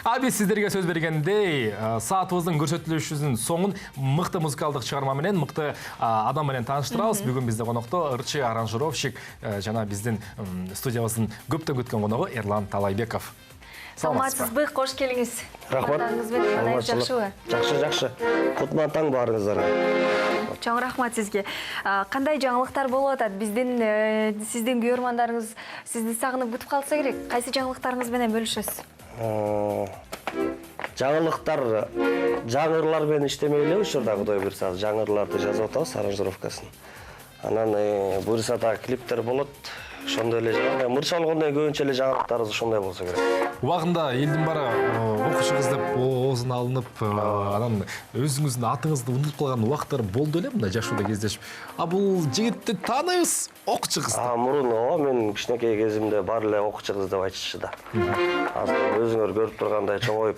Биз сиздерге сөз бергендей, саатыбыздын көрсөтүлүшүнүн соңун мыкты музыкалдык чыгарма менен, мыкты адам менен тааныштырабыз. Бүгүн бизде конокто ырчы аранжировщик жана биздин студиябыздын көптөн күткөн коногу Эрлан Талайбеков. Саламатсызбы, кош келиңиз. Рахмат. Жакшыбы? Жакшы. Кутман таң баарыңыздарга. Чоң рахмат сизге. Кандай жаңылыктар болуп атат? Сиздин көрөрмандарыңыз сизди сагынып күтүп калса керек. Кайсы жаңылыктарыңыз менен бөлүшөсүз? Жаңырлар менен иштемей эле учурда Кудай буйрса жаңырларды жазып атабыз, аранжировкасын. Анан буйрса да клиптер болот. Ошондой эле жаңы мырча болгондой көбүнчө эле жаңылыктарыбыз ошондой болсо керек. Убагында элдин баары окуучу кыз деп оозуна алынып, анан өзүңүздүн атыңызды унутуп калган убактар болду эле мындай жашоодо кездешип. Бул жигитти тааныйбыз, окуучу кыз. Мурун мен кичинекей кезимде баары эле окуучу кыз деп айтышчу да. Азыр өзүңөр көрүп тургандай чоңоюп,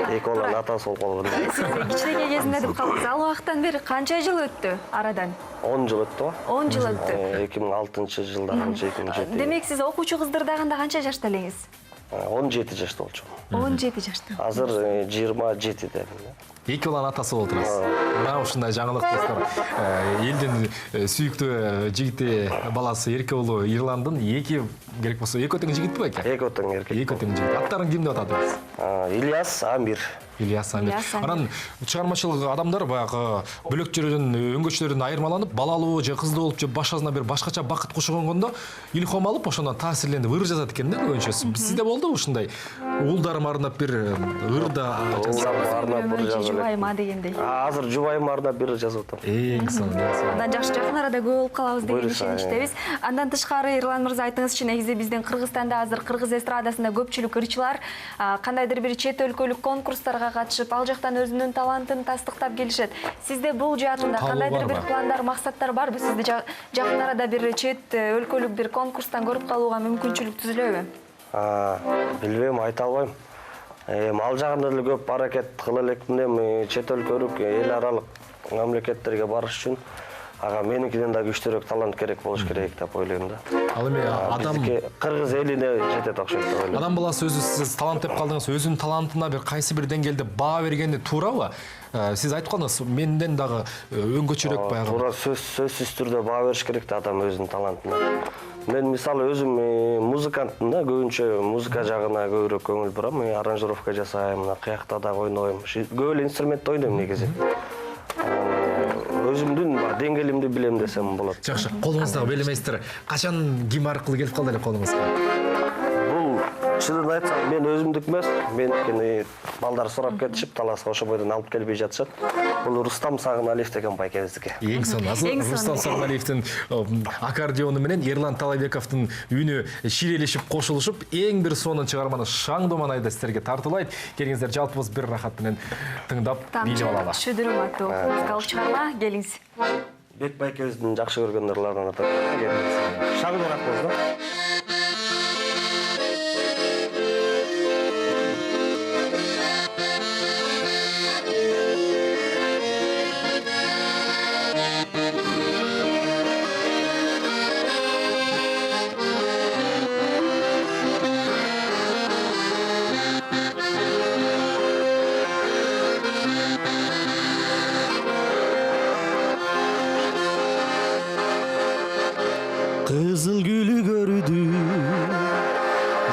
эки баланын атасы болуп калган. Сиз кичинекей кезинде деп калдыңыз. Ал убакыттан бери канча жыл өттү арадан? 10 жыл өттү го. 10 жыл өттү. 2006-жылдан 2007. Демек сиз окуучу кыздырдаганда канча жашта элеңиз? 17 жашта болчумун. 17 жашта. Азыр 27-де. Эки баланын атасы болуп турасыз. Мына ушундай жаңылык достор. Элдин сүйүктүү жигити баласы эрке уулу Ирландын эки керек болсо эки өтөң жигитпи экен? Эки өтөң эркек. Эки өтөң жигит. Аттарын ким деп атадыңыз? Ильяс, Амир. Ильяс Амир. Анан чыгармачылык адамдар баягы бөлөкчөлөрдөн, өңгөчөлөрдөн айырмаланып, балалуу же кыздуу болуп же башкасына бир башкача бакыт кушугондо илхом алып, ошондон таасирленип ыр жазат экен да көбүнчө. Сизде болду ушундай уулдарым арнап бир ырда жубайыма дегендей. Азыр жубайыма арнап бир жазып атам. Эң сонун. Андан жакын арада көп болуп калабыз деген ишеничтебиз. Андан тышкары Эрлан мырза айтыңызчы, негизи биздин Кыргызстанда азыр кыргыз эстрадасында көпчүлүк ырчылар кандайдыр бир чет өлкөлүк конкурстарга катышып, ал жактан өзүнүн талантын тастыктап келишет. Сизде бул жаатында кандайдыр бир пландар, максаттар барбы? Сизди жакын арада бир чет өлкөлүк бир конкурстан көрүп калууга мүмкүнчүлүк түзүлөбү? Билбейм, айта албайм. Ал жагында эле көп аракет кыла элекмин, эми чет өлкөлүк эл аралык мамлекеттерге барыш үчүн меникиден да күчтүүрөөк талант керек болуш керек деп ойлойм да. Ал эми адам кыргыз элине жетет окшойт деп ойлойм. Адам баласы өзү, сиз талант деп калдыңыз, өзүнүн талантына бир кайсы бир деңгээлде баа бергени туурабы? Сиз айтып калдыңыз, менден дагы өңгөчүрөөк баягы. Туура, сөзсүз түрдө баа бериш керек да адам өзүнүн талантына. Мен мисалы өзүм музыкантмын да, көбүнчө музыка жагына көбүрөөк көңүл бурам, аранжировка жасайм, кыякта да ойнойм. Көп эле инструментти ойнойм негизи. Өзүмдүн деңгээлимди билем десем болот. Жакшы, колуңуздагы веломейстер качан ким аркылуу келип калды эле колуңузга? Бул чынын айтсам, мен өзүмдүк эмес, меникини балдар сурап кетишип, таласка ошо бойдон алып келбей жатышат. Бул Рустам Сагыналиев деген байкебиздики. Эң сонун. Рустам Сагыналиевдин аккордеону менен Эрлан Талайбековдун үнү ширелешип, кошулушуп, эң бир сонун чыгарманы Шаңдоман айда сиздерге тартуулайт. Келиңиздер, жалпыбыз бир рахат менен тыңдап бийлеп алалы. Шүдүрүм аттуу музыкалык чыгарма, келиңиз. Бек байкебиздин жакшы көргөн ырларынан атат. Келиңиз. Шаңдоман аттыңыз да? Kızıl gülü gördüm,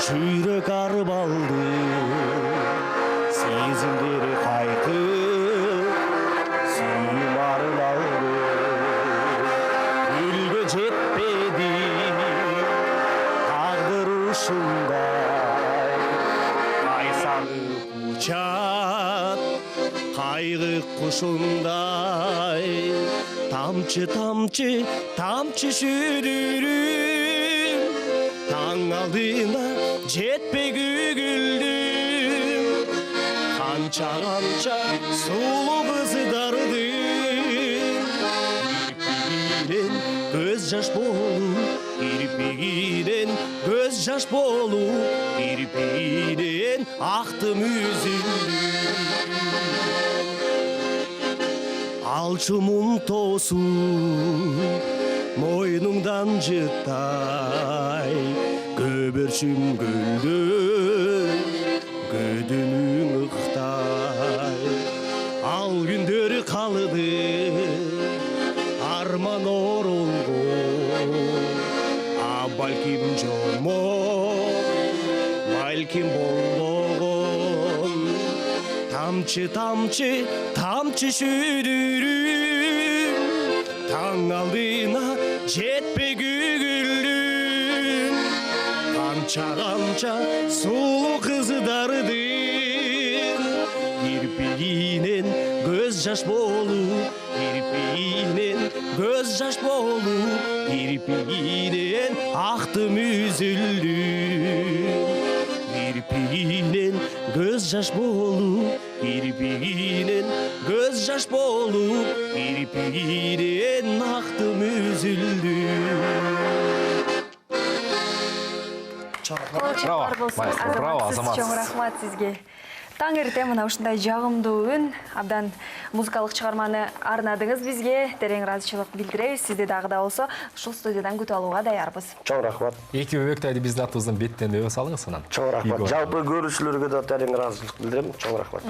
жүрек арып алды, сезімдері қайқып, сүйім арын алды. Гүлге жетпеді, тағдыр ушундай, қайсаңып учат, қайғы құшындай. Тамчы, тамчы, тамчы шүдүрүм, таң алдына жетпей күгүлдүм. Канча сулуу кыздардын кирпигинен көз жаш болуп, кирпигинен көз жаш болуп, кирпигинен актым үзүлдүм. Алчу муң тосуп, мойнуңдан жыттай, көбөрчүм гүлдү, көдүнү балким жолмок балким болбогон тамчы тамчы тамчы шүдүрүм таң алдына жетпей күгүлдүм канча канча сулуу кыздардын кирпигинен көз жаш болуп кирпигинен көз жаш болуп кирпигинен актым үзүлдүм кирпигинен көз жаш болуп кирпигинен көз жаш болуп кирпигинен актым үзүлдүм. Кол болсун. Браво, Азамат, чоң рахмат сизге. Таң эрте мына ушундай жагымдуу үн, абдан музыкалык чыгарманы арнадыңыз бизге. Терең ыраазычылык билдиребиз. Сизди дагы да болсо ушул студиядан күтүп алууга даярбыз. Чоң рахмат. Эки бөбөктайды биздин атыбыздан беттен өбө салыңыз анан. Чоң рахмат. Жалпы көрүүчүлөргө да терең ыраазычылык билдирем. Чоң рахмат.